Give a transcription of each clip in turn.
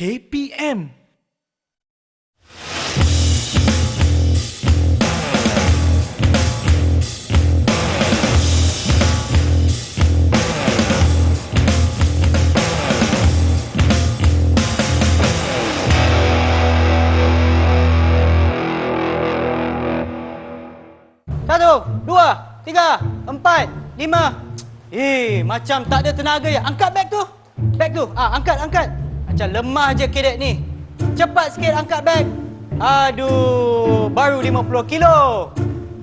KPM. Satu, dua, tiga, empat, lima. Macam tak ada tenaga ya. Angkat beg tu. Beg tu. Angkat. Macam lemah je kedek ni. Cepat sikit angkat beg. Aduh, baru 50 kilo.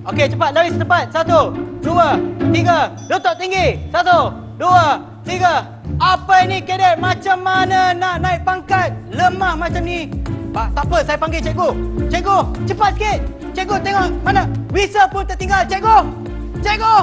Okey, cepat lari setepat. Satu, dua, tiga. Letak tinggi. Satu, dua, tiga. Apa ini kedek? Macam mana nak naik pangkat? Lemah macam ni. Tak apa, saya panggil cikgu. Cikgu, cepat sikit. Cikgu, tengok mana. Whistle pun tertinggal. Cikgu! Cikgu!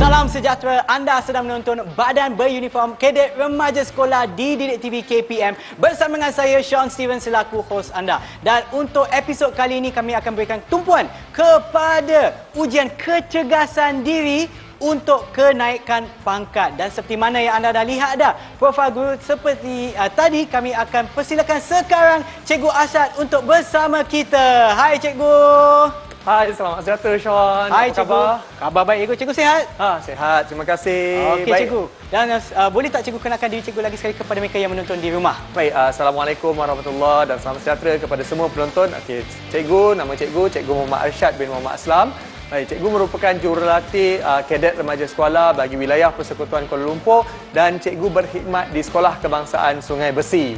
Salam sejahtera, anda sedang menonton Badan Beruniform Kadet Remaja Sekolah di Didik TV KPM bersama dengan saya Sean Steven selaku hos anda. Dan untuk episod kali ini kami akan berikan tumpuan kepada ujian kecergasan diri untuk kenaikan pangkat. Dan seperti mana yang anda dah lihat dah profil guru seperti tadi, kami akan persilakan sekarang Cikgu Arsyad untuk bersama kita. Hai Cikgu. Hai, selamat sejahtera Sean. Hai Apa Cikgu. Khabar baik Cikgu. Cikgu sihat? Sihat. Terima kasih. Okey Cikgu. Dan boleh tak Cikgu kenalkan diri Cikgu lagi sekali kepada mereka yang menonton di rumah? Baik, Assalamualaikum warahmatullahi dan selamat sejahtera kepada semua penonton. Okey, Cikgu, nama Cikgu Muhammad Arsyad bin Muhammad Aslam. Baik, Cikgu merupakan jurulatih Kadet Remaja Sekolah bagi wilayah Persekutuan Kuala Lumpur dan Cikgu berkhidmat di Sekolah Kebangsaan Sungai Besi.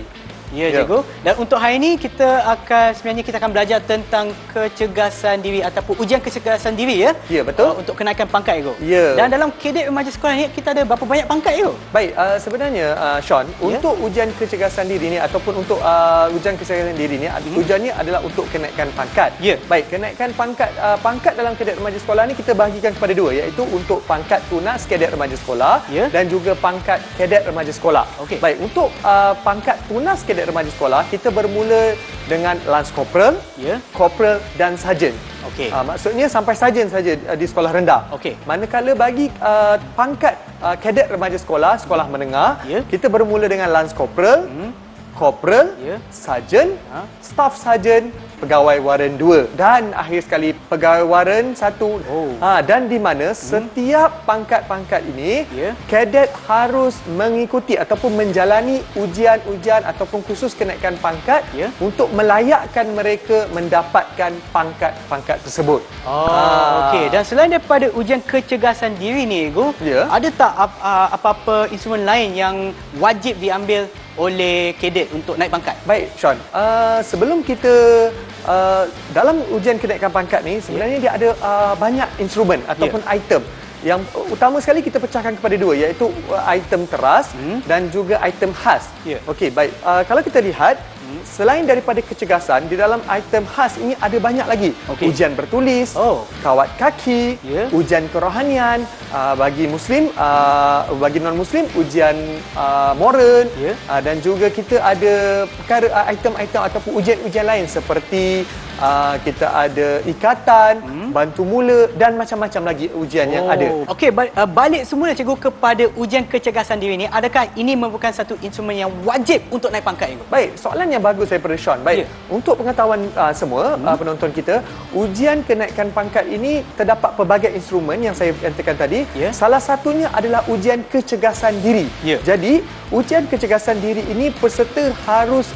Ya, Cikgu. Dan untuk hari ini kita akan belajar tentang kecergasan diri ataupun ujian kecergasan diri ya. Ya, betul. Untuk kenaikan pangkat Cikgu. Ya. Dan dalam Kadet Remaja Sekolah ni kita ada berapa banyak pangkat Cikgu? Baik, sebenarnya Sean, untuk ujian kecergasan diri ni ataupun untuk ujian kecergasan diri ni, ujiannya adalah untuk kenaikan pangkat. Ya. Baik, kenaikan pangkat dalam Kadet Remaja Sekolah ni kita bahagikan kepada dua, iaitu untuk pangkat tunas Kadet Remaja Sekolah dan juga pangkat Kadet Remaja Sekolah. Okey. Baik, untuk pangkat tunas Kadet Remaja Sekolah, kita bermula dengan Lance Corporal, Corporal dan Sarjan. Okey. Maksudnya sampai sarjan saja di sekolah rendah. Okey. Manakala bagi pangkat Kadet Remaja Sekolah, sekolah menengah, kita bermula dengan Lance Corporal, Corporal, Sarjan, Staff Sarjan, Pegawai Waran 2 dan akhir sekali Pegawai Waran 1. Dan di mana setiap pangkat-pangkat ini kadet harus mengikuti ataupun menjalani ujian-ujian ataupun kursus kenaikan pangkat untuk melayakkan mereka mendapatkan pangkat-pangkat tersebut. Okey. Dan selain daripada ujian kecergasan diri ni, Cikgu, ada tak apa-apa instrumen lain yang wajib diambil oleh kadet untuk naik pangkat? Baik, Sean. Sebelum kita dalam ujian kenaikan pangkat ni, sebenarnya dia ada banyak instrumen ataupun item. Yang utama sekali kita pecahkan kepada dua, iaitu item keras dan juga item khas. Okey, baik. Kalau kita lihat, selain daripada kecergasan, di dalam item khas ini ada banyak lagi. Ujian bertulis, kawat kaki, ujian kerohanian, bagi Muslim, bagi non-Muslim, ujian moral, dan juga kita ada perkara item-item ataupun ujian-ujian lain seperti kita ada ikatan, bantu mula dan macam-macam lagi ujian yang ada. Okey, balik semula Cikgu kepada ujian kecergasan diri ni, adakah ini merupakan satu instrumen yang wajib untuk naik pangkat Cikgu? Baik, soalan yang bagus daripada Sean. Baik, untuk pengetahuan semua penonton kita, ujian kenaikan pangkat ini terdapat pelbagai instrumen yang saya katakan tadi. Salah satunya adalah ujian kecergasan diri. Jadi, ujian kecergasan diri ini peserta harus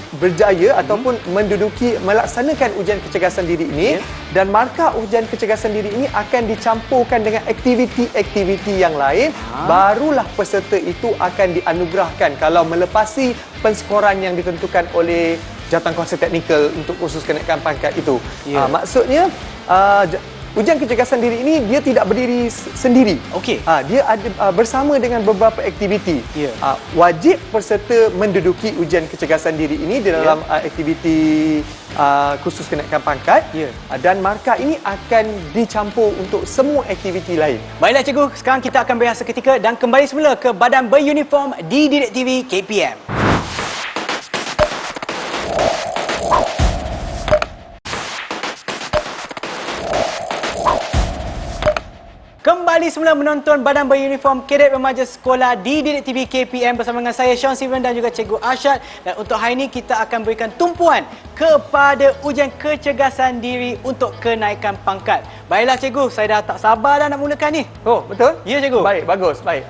berjaya ataupun melaksanakan ujian kecergasan diri ini, dan markah ujian kecergasan diri ini akan dicampurkan dengan aktiviti-aktiviti yang lain, barulah peserta itu akan dianugerahkan kalau melepasi penskoran yang ditentukan oleh Jawatankuasa Teknikal untuk kursus kenaikan pangkat itu. Maksudnya ujian kecergasan diri ini dia tidak berdiri sendiri. Okey. Dia ada bersama dengan beberapa aktiviti. Ya. Wajib peserta menduduki ujian kecergasan diri ini di dalam aktiviti khusus kenaikan pangkat. Ya. Dan markah ini akan dicampur untuk semua aktiviti lain. Baiklah cikgu, sekarang kita akan berehat seketika dan kembali semula ke badan beruniform di Didik TV KPM. Kembali semula menonton badan beruniform Kadet Remaja Sekolah di Didik TV KPM bersama dengan saya Sean Steven dan juga Cikgu Arsyad. Dan untuk hari ini kita akan berikan tumpuan kepada ujian kecergasan diri untuk kenaikan pangkat. Baiklah cikgu, saya dah tak sabar dah nak mulakan ni. Oh, betul? Ya cikgu. Baik, bagus. Baik.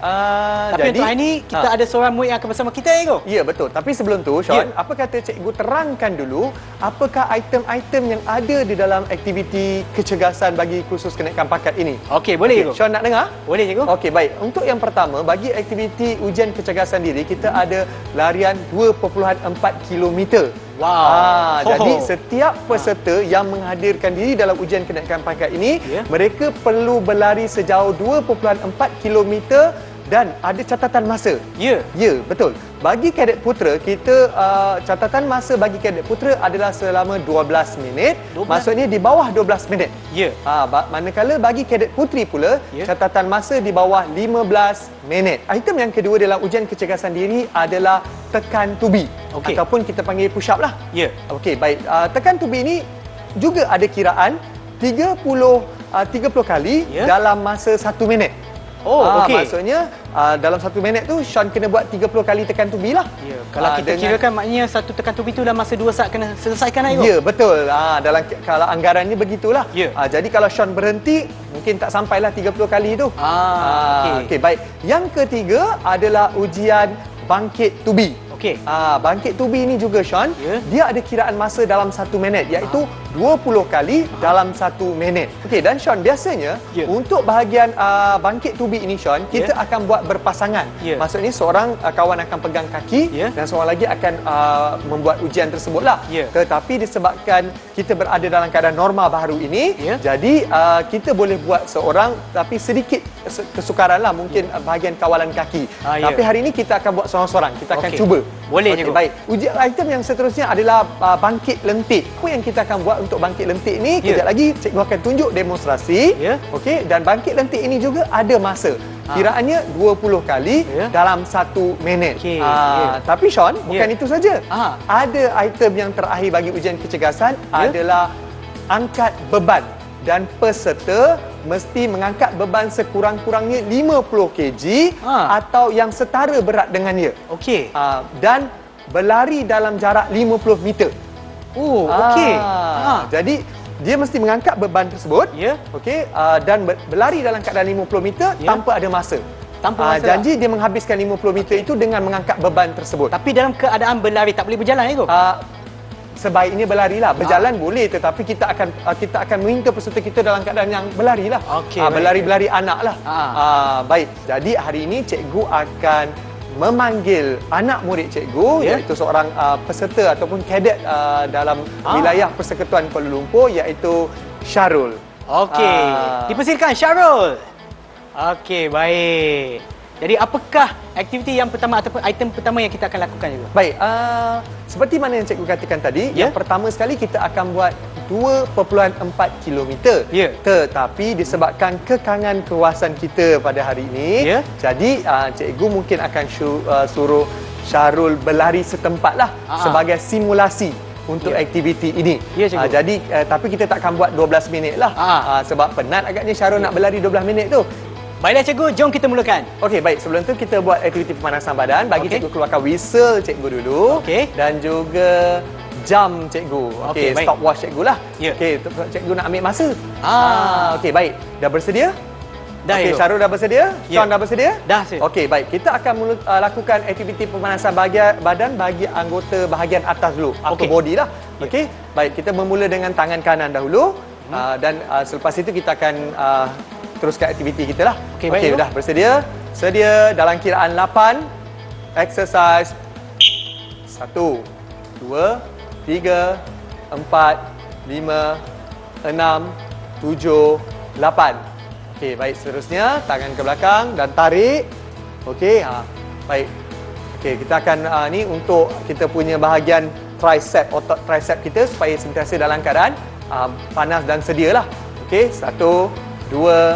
Tapi untuk hari ini kita ada seorang murid yang akan bersama kita cikgu. Ya, betul. Tapi sebelum tu, Sean, Ya. apa kata cikgu terangkan dulu apakah item-item yang ada di dalam aktiviti kecergasan bagi kursus kenaikan pangkat ini? Okey, boleh cikgu. Sean nak dengar? Boleh cikgu. Okey, baik. Untuk yang pertama, bagi aktiviti ujian kecergasan diri, kita ada larian 2.4 km. Wow. Jadi setiap peserta yang menghadirkan diri dalam ujian kenaikan pangkat ini, Ya. mereka perlu berlari sejauh 2.4 km dan ada catatan masa. Ya. Ya, betul. Bagi kadet putera, kita catatan masa bagi kadet putera adalah selama 12 minit. 12? Maksudnya di bawah 12 minit. Ya. Manakala bagi kadet puteri pula, Ya. catatan masa di bawah 15 minit. Item yang kedua dalam ujian kecergasan diri adalah tekan tubi. Okey. Ataupun kita panggil push up lah. Ya. Okey, baik. Tekan tubi ini juga ada kiraan 30 kali Ya. dalam masa 1 minit. Oh, okey. Maksudnya dalam 1 minit tu Sean kena buat 30 kali tekan tubi lah. Ya. Kalau kita kirakan maknanya satu tekan tubi tu dalam masa 2 saat kena selesaikan lah cikgu. Ya, betul. Kalau anggarannya begitulah. Ya. Jadi kalau Sean berhenti, mungkin tak sampailah 30 kali tu. Okey. Okey, baik. Yang ketiga adalah ujian bangkit tubi. Okey. Bangkit tubi ini juga, Sean, Ya. dia ada kiraan masa dalam 1 minit, iaitu 20 kali dalam 1 minit. Okey, dan Sean, biasanya Ya. untuk bahagian bangkit tubi ini, Sean, kita Ya. akan buat berpasangan. Ya. Maksudnya seorang kawan akan pegang kaki Ya. dan seorang lagi akan membuat ujian tersebutlah. Ya. Tetapi disebabkan kita berada dalam keadaan norma baru ini, Ya. jadi kita boleh buat seorang tapi sedikit kesukaranlah mungkin bahagian kawalan kaki. Ya. Tapi hari ini kita akan buat seorang-seorang. Kita akan Okey. cuba. Boleh, Okey, cikgu. baik. Ujian item yang seterusnya adalah bangkit lentik. Apa yang kita akan buat untuk bangkit lentik ni? Ya. Kejap lagi cikgu akan tunjuk demonstrasi. Ya. Okey, dan bangkit lentik ini juga ada masa. Kiraannya 20 kali Ya. dalam 1 minit. Okey, ya. Tapi Sean, bukan Ya. itu saja. Ah. Ada item yang terakhir bagi ujian kecergasan Ya. adalah angkat beban. Dan peserta mesti mengangkat beban sekurang-kurangnya 50 kg atau yang setara berat dengannya. Okey. Dan berlari dalam jarak 50 meter. Oh, okey. Jadi dia mesti mengangkat beban tersebut. Ya. Okey, dan berlari dalam keadaan 50 meter Ya. tanpa ada masa. Tanpa masa. Janji dia menghabiskan 50 meter itu dengan mengangkat beban tersebut. Tapi dalam keadaan berlari tak boleh berjalan cikgu. Sebaiknya berlarilah. Berjalan boleh, tetapi kita akan minta peserta kita dalam keadaan yang berlarilah. Okey, baik. Berlari-berlari anak lah. Baik. Jadi hari ini cikgu akan memanggil anak murid cikgu, Ya. iaitu seorang peserta ataupun kadet dalam wilayah Persekutuan Kuala Lumpur, iaitu Syarul. Okey. Dipersilakan Syarul. Okey, baik. Jadi apakah aktiviti yang pertama ataupun item pertama yang kita akan lakukan cikgu? Baik, seperti mana yang cikgu katakan tadi, Ya. yang pertama sekali kita akan buat 2.4 km. Ya. Tetapi disebabkan kekangan kewasan kita pada hari ini, Ya. jadi cikgu mungkin akan suruh Syarul berlari setempatlah sebagai simulasi untuk Ya. aktiviti ini. Ya, cikgu. Jadi tapi kita takkan buat 12 minit lah. Sebab penat agaknya Syarul nak berlari 12 minit tu. Baiklah cikgu, jom kita mulakan. Okey, baik. Sebelum tu kita buat aktiviti pemanasan badan. Bagi Okey. cikgu keluarkan whistle cikgu dulu. Okey. Dan juga jam cikgu. Okey, Okey, baik. stopwatch cikgu lah. Ya. Okey, cikgu nak ambil masa. Ah. Okey, baik. Dah bersedia? Dah, Okey, cikgu. Syarul dah bersedia? Ya. Sean dah bersedia? Dah, cikgu. Okey, baik. Kita akan lakukan aktiviti pemanasan badan bagi anggota bahagian atas dulu. Upper Okey. body lah. Ya. Okey. Baik, kita bermula dengan tangan kanan dahulu. Dan selepas itu kita akan teruskan aktiviti kita lah. Okey, baik, cikgu. Dah bersedia? Sedia dalam kiraan 8. Exercise. 1, 2, 3, 4, 5, 6, 7, Okey, baik. Seterusnya, tangan ke belakang dan tarik. Okey, baik. Okey, kita akan ni untuk kita punya bahagian tricep, otot tricep kita supaya sentiasa dalam keadaan panas dan sedialah. Okey, 1, 2,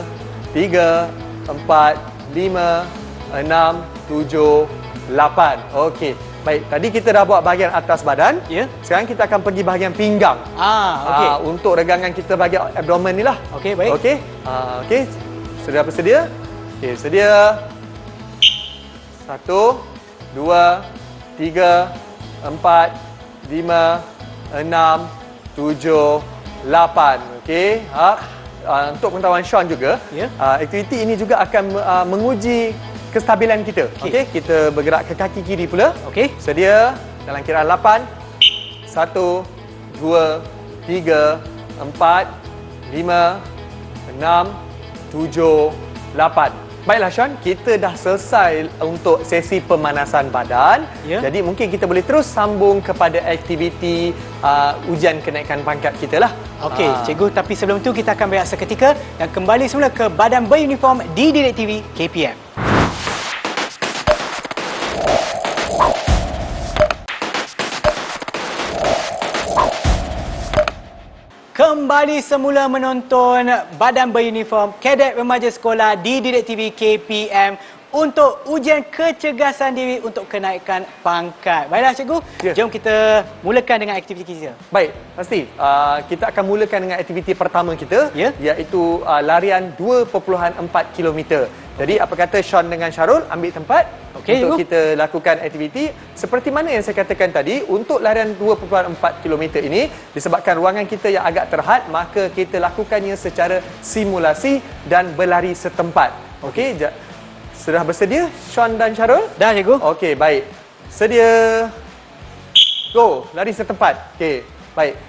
3, 4, 5, 6, 7, 8. Okey. Baik, tadi kita dah buat bahagian atas badan. Ya. Sekarang kita akan pergi bahagian pinggang. Okey. Untuk regangan kita bahagian abdomen ni lah. Okey, baik. Okey. Okey. Sudah bersedia? Okey, sedia. 1, 2, 3, 4, 5, 6, 7, 8. Okey. Untuk pengetahuan Sean juga, Ya. aktiviti ini juga akan menguji kestabilan kita. Okey, kita bergerak ke kaki kiri pula. Okey. Sedia dalam kiraan 8. 1, 2, 3, 4, 5, 6, 7, 8. Baiklah Sean, kita dah selesai untuk sesi pemanasan badan. Ya. Jadi mungkin kita boleh terus sambung kepada aktiviti ujian kenaikan pangkat kita lah. Okey, cikgu, tapi sebelum tu kita akan berehat seketika dan kembali semula ke badan beruniform di Direct TV KPM. Kembali semula menonton badan beruniform Kadet Remaja Sekolah di Direct TV KPM untuk ujian kecergasan diri untuk kenaikan pangkat. Baiklah cikgu, jom kita mulakan dengan aktiviti kita. Baik, pasti. Kita akan mulakan dengan aktiviti pertama kita, Ya. iaitu larian 2.4 km. Jadi apa kata Sean dengan Syarul ambil tempat Okey, untuk cikgu. kita lakukan aktiviti. Seperti mana yang saya katakan tadi, untuk larian 2.4 km ini, disebabkan ruangan kita yang agak terhad, maka kita lakukannya secara simulasi dan berlari setempat. Okey, sudah bersedia Sean dan Syarul? Dah cikgu. Okey, baik. Sedia. Go, lari setempat. Okey, baik.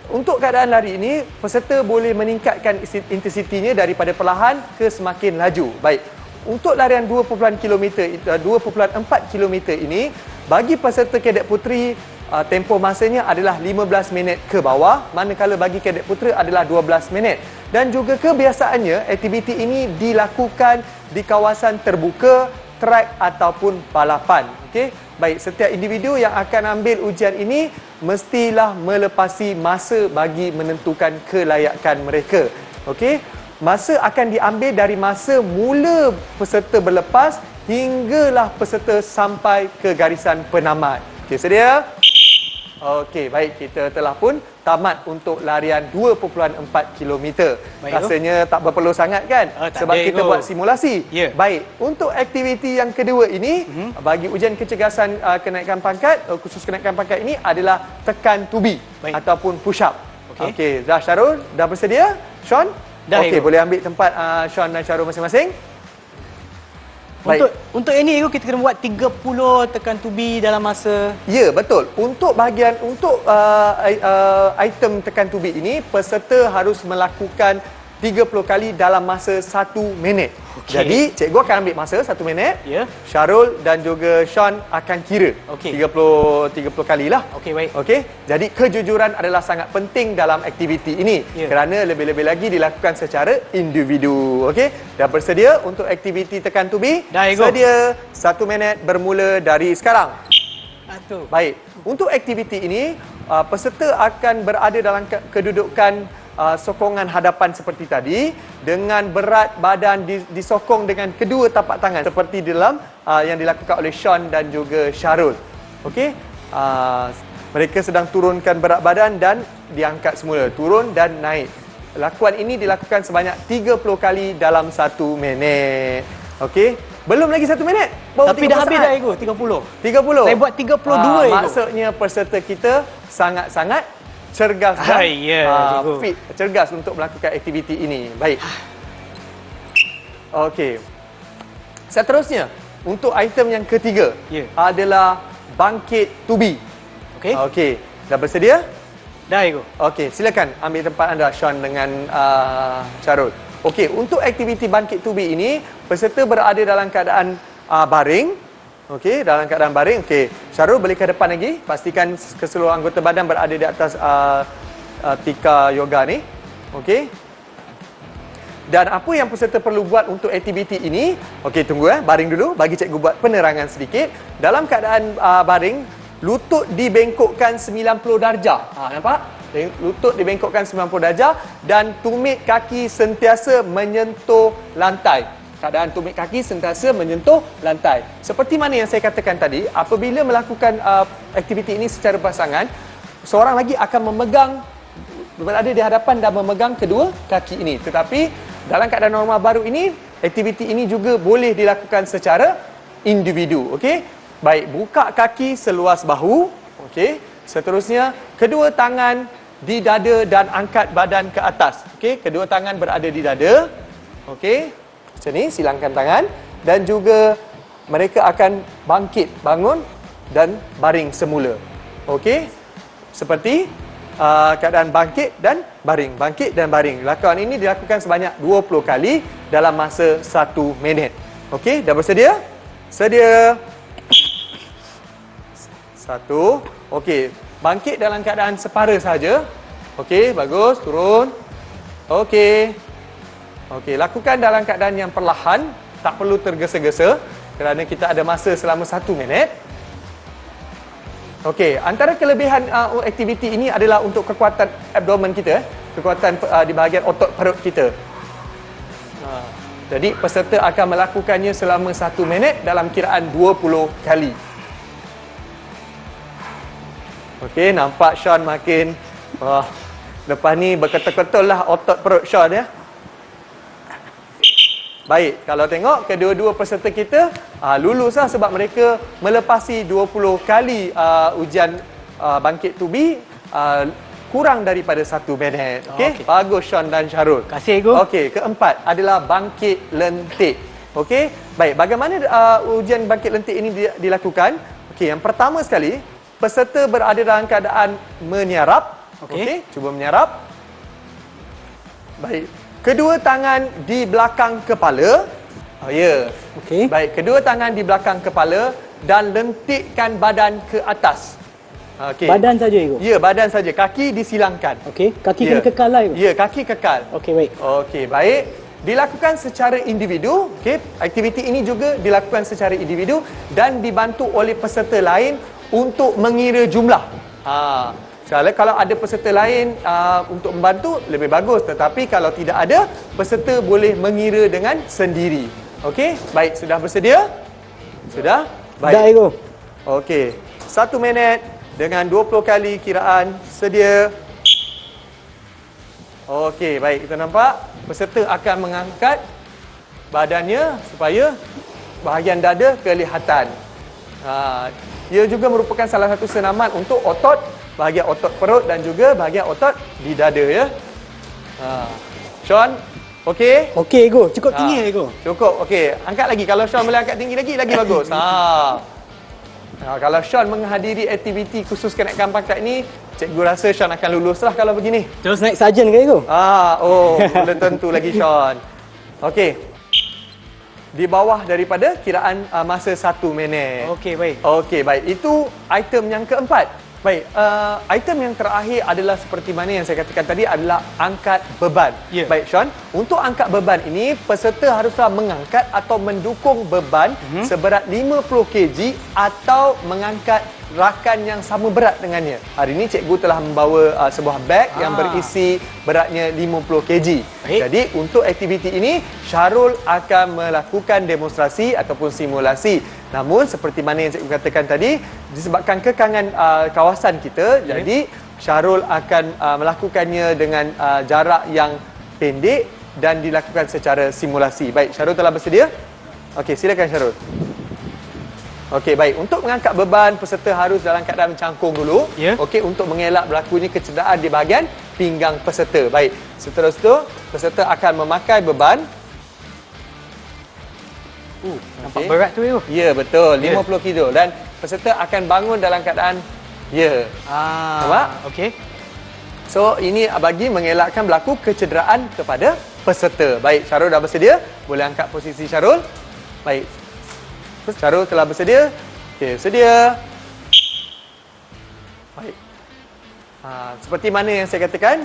Untuk keadaan lari ini, peserta boleh meningkatkan intensitinya daripada perlahan ke semakin laju. Baik. Untuk larian 2.4 km ini, bagi peserta kadet puteri, tempoh masanya adalah 15 minit ke bawah, manakala bagi kadet putera adalah 12 minit. Dan juga kebiasaannya, aktiviti ini dilakukan di kawasan terbuka, trek ataupun balapan. Okey, baik, setiap individu yang akan ambil ujian ini mestilah melepasi masa bagi menentukan kelayakan mereka. Okey, masa akan diambil dari masa mula peserta berlepas hinggalah peserta sampai ke garisan penamat. Okey, sedia? Okey, baik, kita telah pun tamat untuk larian 2.4 km. Baik, Rasanya tak berperlu sangat kan? Tak Sebab ada, kita Go. buat simulasi. Ya. Baik, untuk aktiviti yang kedua ini, bagi ujian kecergasan kenaikan pangkat, khusus kenaikan pangkat ini adalah tekan tubi ataupun push up. Okey, dah Syarul, dah bersedia? Sean? Dah, Okey, Go. boleh ambil tempat Sean dan Syarul masing-masing. Untuk ini kita kena buat 30 tekan tubi dalam masa. Ya, betul. Untuk bahagian item tekan tubi ini, peserta harus melakukan 30 kali dalam masa 1 minit. Okey. Jadi, cikgu akan ambil masa 1 minit. Ya. Syarul dan juga Sean akan kira. Okey. 30 kali lah. Okey, baik. Okey. Jadi, kejujuran adalah sangat penting dalam aktiviti ini. Ya. Kerana lebih-lebih lagi dilakukan secara individu. Okey. Dah bersedia untuk aktiviti tekan tubi? Dah, Ego. Sedia. 1 minit bermula dari sekarang. Tu. Baik, untuk aktiviti ini, peserta akan berada dalam kedudukan sokongan hadapan seperti tadi, dengan berat badan disokong dengan kedua tapak tangan seperti dalam yang dilakukan oleh Sean dan juga Syarul. Okey, mereka sedang turunkan berat badan dan diangkat semula, turun dan naik. Lakuan ini dilakukan sebanyak 30 kali dalam 1 minit. Okey, belum lagi 1 minit. Baru Tapi dah 30 habis saat. dah Ego, 30. 30. Saya buat 32 Ego. Maksudnya peserta kita sangat-sangat cergas dan cikgu. fit, cergas untuk melakukan aktiviti ini. Baik. Okey. Seterusnya, untuk item yang ketiga adalah bangkit tubi. Okey. Okey. Dah bersedia? Dah Ego. Okey, silakan ambil tempat anda Sean dengan Syarul. Okey, untuk aktiviti bangkit tubi ini, peserta berada dalam keadaan baring. Okey, dalam keadaan baring. Okey, Syarul balik ke depan lagi. Pastikan keseluruhan anggota badan berada di atas tika yoga ni. Okey. Dan apa yang peserta perlu buat untuk aktiviti ini? Okey, tunggu baring dulu, bagi cikgu buat penerangan sedikit. Dalam keadaan baring, lutut dibengkokkan 90 darjah. Nampak? Lutut dibengkokkan 90 darjah dan tumit kaki sentiasa menyentuh lantai. Keadaan tumit kaki sentiasa menyentuh lantai. Seperti mana yang saya katakan tadi, apabila melakukan aktiviti ini secara pasangan, seorang lagi akan berada di hadapan dan memegang kedua kaki ini. Tetapi dalam keadaan normal baru ini, aktiviti ini juga boleh dilakukan secara individu. Okey? Baik, buka kaki seluas bahu. Okey? Seterusnya, kedua tangan di dada dan angkat badan ke atas. Okey? Kedua tangan berada di dada. Okey? Macam ni, silangkan tangan. Dan juga mereka akan bangkit, bangun dan baring semula. Okey? Seperti keadaan bangkit dan baring. Bangkit dan baring. Lakukan ini dilakukan sebanyak 20 kali dalam masa 1 minit. Okey, dah bersedia? Sedia. 1. Okey, bangkit dalam keadaan separa saja. Okey, bagus. Turun. Okey. Okey, lakukan dalam keadaan yang perlahan. Tak perlu tergesa-gesa kerana kita ada masa selama 1 minit. Okey, antara kelebihan aktiviti ini adalah untuk kekuatan abdomen kita, kekuatan di bahagian otot perut kita. Jadi peserta akan melakukannya selama 1 minit dalam kiraan 20 kali. Okey, nampak Sean makin lepas ni berketul-ketul lah otot perut Sean ya. Baik, kalau tengok kedua-dua peserta kita luluslah sebab mereka melepasi 20 kali ujian bangkit tubi kurang daripada 1 minit. Okey, bagus Sean dan Syarul. Terima kasih, Cikgu. Okey, keempat adalah bangkit lentik. Okey, baik, bagaimana ujian bangkit lentik ini dilakukan? Okey, yang pertama sekali, peserta berada dalam keadaan menyarap. Okey, cuba menyarap. Baik. Kedua tangan di belakang kepala. Ya. Okey. Baik, kedua tangan di belakang kepala dan lentikkan badan ke atas. Okey. Badan saja, Cikgu? Ya, badan saja. Kaki disilangkan. Okey, kaki kena kekal lah, Cikgu? Ya, kaki kekal. Okey, baik. Okey, baik. Dilakukan secara individu. Okey, aktiviti ini juga dilakukan secara individu dan dibantu oleh peserta lain untuk mengira jumlah. Kalau ada peserta lain untuk membantu, lebih bagus. Tetapi kalau tidak ada, peserta boleh mengira dengan sendiri. Okey, baik. Sudah bersedia? Sudah? Baik. Dah, Cikgu. Okey. 1 minit dengan 20 kali kiraan. Sedia? Okey, baik. Kita nampak peserta akan mengangkat badannya supaya bahagian dada kelihatan. Ia juga merupakan salah satu senaman untuk otot, bahagian otot perut dan juga bahagian otot di dada ya. Sean, okey? Okey, Cikgu. Cukup tinggi, Cikgu. Cukup, okey. Angkat lagi. Kalau Sean boleh angkat tinggi lagi bagus. Kalau Sean menghadiri aktiviti khusus kenaikan pangkat ini, cikgu rasa Sean akan lulus lah kalau begini. Terus naik sarjan ke, Cikgu? Belum tentu lagi Sean. Okey. Di bawah daripada kiraan masa 1 minit. Okey, baik. Okey, baik. Itu item yang keempat. Baik, item yang terakhir adalah seperti mana yang saya katakan tadi adalah angkat beban. Ya. Baik, Sean. Untuk angkat beban ini, peserta haruslah mengangkat atau mendukung beban seberat 50 kg atau mengangkat rakan yang sama berat dengannya. Hari ini cikgu telah membawa sebuah beg yang berisi beratnya 50 kg. Baik. Jadi untuk aktiviti ini Syarul akan melakukan demonstrasi ataupun simulasi. Namun seperti mana yang cikgu katakan tadi, disebabkan kekangan kawasan kita, jadi Syarul akan melakukannya dengan jarak yang pendek dan dilakukan secara simulasi. Baik, Syarul telah bersedia? Okey, silakan Syarul. Okey, baik. Untuk mengangkat beban, peserta harus dalam keadaan mencangkung dulu. Ya. Okey, untuk mengelak berlakunya kecederaan di bahagian pinggang peserta. Baik. Seterusnya tu, peserta akan memakai beban. Nampak berat tu, Cikgu? Ya, betul. Ya. 50 kilo. Dan peserta akan bangun dalam keadaan Nampak? Okey. So, ini bagi mengelakkan berlaku kecederaan kepada peserta. Baik, Syarul dah bersedia? Boleh angkat posisi Syarul. Baik. Syarul telah bersedia? Okey, sedia. Baik. Seperti mana yang saya katakan,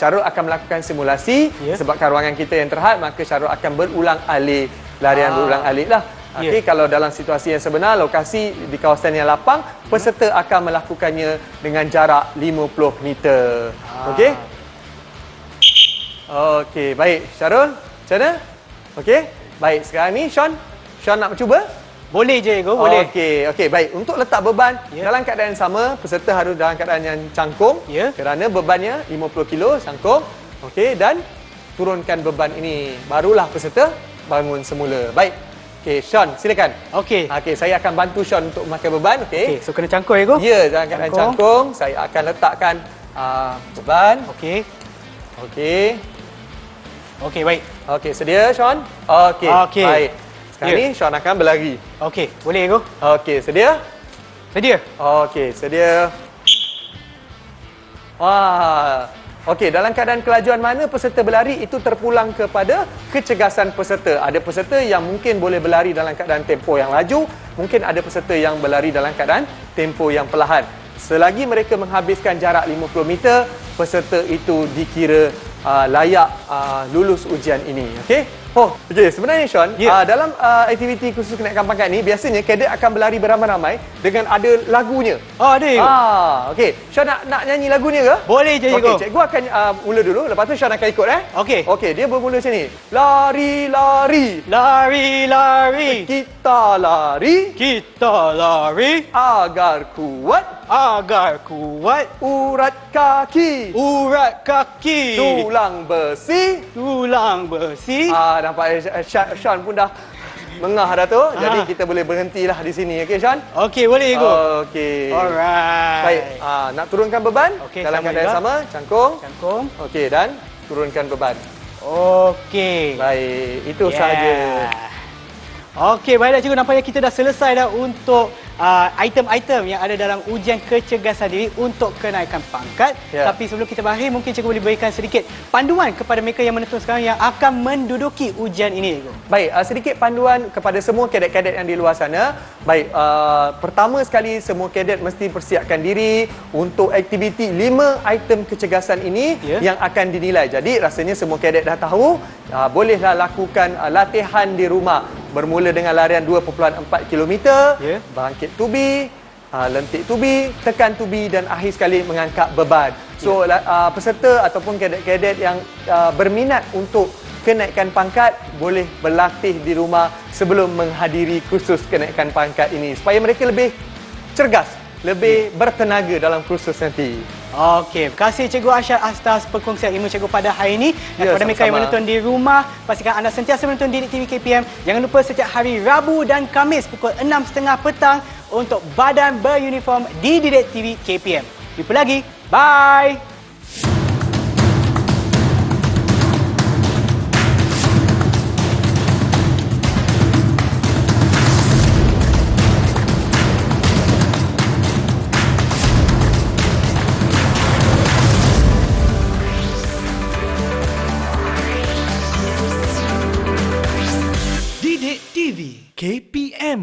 Syarul akan melakukan simulasi. Sebabkan ruangan kita yang terhad, maka Syarul akan berulang-alik larian berulang-alik lah. Okey, kalau dalam situasi yang sebenar, lokasi di kawasan yang lapang, peserta akan melakukannya dengan jarak 50 meter. Okey? Okey, baik. Syarul, macam mana? Okey, baik. Sekarang ni Sean nak mencuba? Boleh je, Ego, boleh. Okey, baik. Untuk letak beban dalam keadaan yang sama, peserta harus dalam keadaan yang cangkung kerana bebannya 50 kilo cangkung. Okey, dan turunkan beban ini. Barulah peserta bangun semula. Baik. Okey, Sean, silakan. Okey. Okey, saya akan bantu Sean untuk memakai beban. Okey. So kena cangkung, Ego? Ya, dalam keadaan cangkung. Saya akan letakkan beban. Okey. Okey, baik. Okey, sedia, Sean? Okey. Baik. Sekarang ni Sean akan berlari. Okey, boleh, Ego? Okey, sedia? Sedia. Okey, sedia. Okey, dalam keadaan kelajuan mana peserta berlari itu terpulang kepada kecergasan peserta. Ada peserta yang mungkin boleh berlari dalam keadaan tempo yang laju, mungkin ada peserta yang berlari dalam keadaan tempo yang perlahan. Selagi mereka menghabiskan jarak 50 meter, peserta itu dikira layak lulus ujian ini. Okey? Okey, sebenarnya Sean, dalam aktiviti khusus kenaikan pangkat ni, biasanya kadet akan berlari beramai-ramai dengan ada lagunya. Ada, Ego. Okey. Sean nak nyanyi lagunya ke? Boleh je, Ego. Okey, cikgu akan mula dulu, lepas tu Sean akan ikut Okey. Okey, dia bermula macam ni. Lari, lari. Lari, lari. Kita lari. Kita lari. Agar kuat. Agar kuat. Urat kaki. Urat kaki. Tulang besi. Tulang besi. Nampak Sean pun dah mengah dah tu. Jadi kita boleh berhentilah di sini. Okey, Sean? Okey, boleh, Ego. Okey. Alright. Baik, nak turunkan beban? Okey, dalam sama keadaan juga. sama, cangkung. Cangkung. Okey, dan turunkan beban. Okey. Baik, itu sahaja. Okey, baiklah cikgu, nampaknya kita dah selesai dah untuk item-item yang ada dalam ujian kecergasan diri untuk kenaikan pangkat. Tapi sebelum kita berakhir, mungkin cikgu boleh berikan sedikit panduan kepada mereka yang menonton sekarang yang akan menduduki ujian ini, cikgu. Baik, sedikit panduan kepada semua kadet-kadet yang di luar sana. Baik, pertama sekali semua kadet mesti persiapkan diri untuk aktiviti 5 item kecergasan ini yang akan dinilai. Jadi rasanya semua kadet dah tahu, bolehlah lakukan latihan di rumah. Bermula dengan larian 2.4 km, bangkit tubi, lentik tubi, tekan tubi dan akhir sekali mengangkat beban. So peserta ataupun kadet-kadet yang berminat untuk kenaikan pangkat boleh berlatih di rumah sebelum menghadiri kursus kenaikan pangkat ini supaya mereka lebih cergas, lebih bertenaga dalam kursus nanti. Okey, terima kasih Cikgu Arsyad atas perkongsian ilmu cikgu pada hari ini. Dan kepada mereka yang menonton di rumah, pastikan anda sentiasa menonton Didik TV KPM. Jangan lupa setiap hari Rabu dan Khamis pukul 6.30 petang untuk badan beruniform di Didik TV KPM. Jumpa lagi. Bye. Didik TV KPM